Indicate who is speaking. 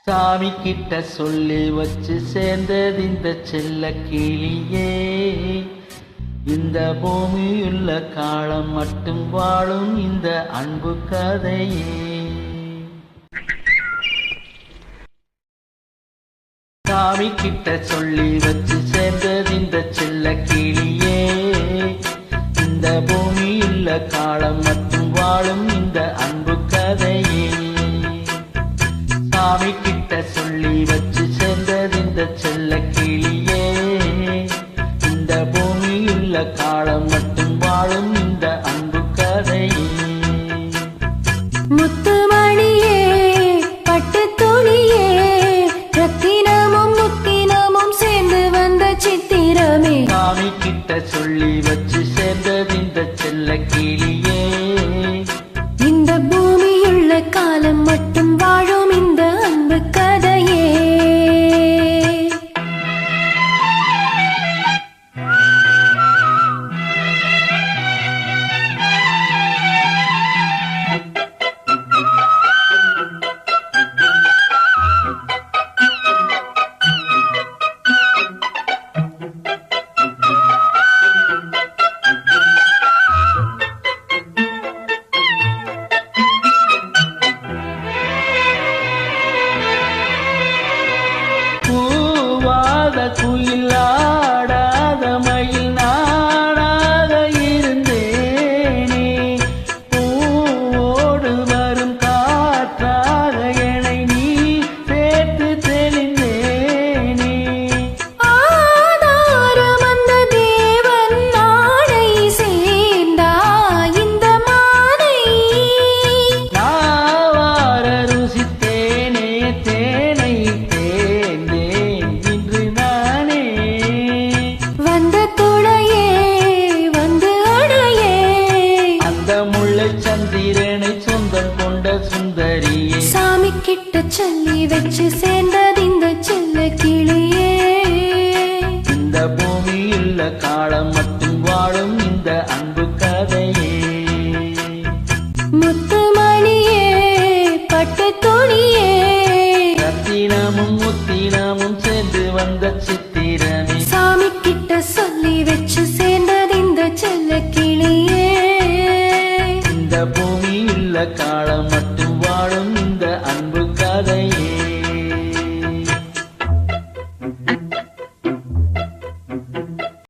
Speaker 1: சாமி கிட்ட சொல்லி வச்சு சேர்ந்தது இந்த செல்ல கிளியே. இந்த பூமியுள்ள காலம் மட்டும் வாழும் இந்த அன்பு கதையே. சாமி கிட்ட சொல்லி வச்சு சேர்ந்தது இந்த செல்ல கிளியே. இந்த பூமியுள்ள காலம் மட்டும் வாழும் இந்த அன்பு கதையே. சாமி கிட்ட சொல்லி வச்சு சேர்ந்தது இந்த செல்ல கிளியே. இந்த பூமியுள்ள காலம் மட்டும் வாழும் இந்த அன்பு கதையே.
Speaker 2: முத்துமணியே பட்டு துணியே ரத்தினமும் முத்தினமும் சேர்ந்து வந்த சித்திரமே.
Speaker 1: சாமி கிட்ட சொல்லி வச்சு சேர்ந்தது இந்த செல்ல கிளியே.
Speaker 2: இந்த பூமியுள்ள காலம் மட்டும் வாழும் இந்த அன்பு கதையே.
Speaker 1: பூவாத குயிலாடாத மயில் நாடாக இருந்தேனே. பூவோடு வரும் காற்றாக என்னை நீ சேர்த்து தெளிந்தேனே.
Speaker 2: ஆதாரம் அந்த தேவன் நாடை சேர்ந்தா இந்த மானை.
Speaker 1: நாவார ருசித்தேனே தேனை தேர்ந்தேன் இன்று நானே.
Speaker 2: வந்த துணையே வந்து அணையே.
Speaker 1: அந்த முல்லை சந்திரனை சொந்தம் கொண்ட சுந்தரியே.
Speaker 2: சாமி கிட்ட சொல்லி வச்சு சேர்ந்தது இந்த செல்ல கிளியே.